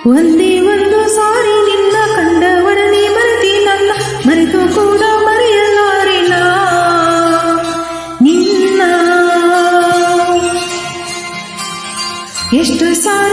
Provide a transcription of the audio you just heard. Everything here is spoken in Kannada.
ಒಂದೇ ಒಂದು ಸಾರಿ ನಿನ್ನ ಕಂಡವರನೇ ಮರೆತಿ ನನ್ನ ಮರೆತು ಕೂಡ ಮರೆಯಲಾರೆನ ನಿನ್ನ ಎಷ್ಟು ಸಾರಿ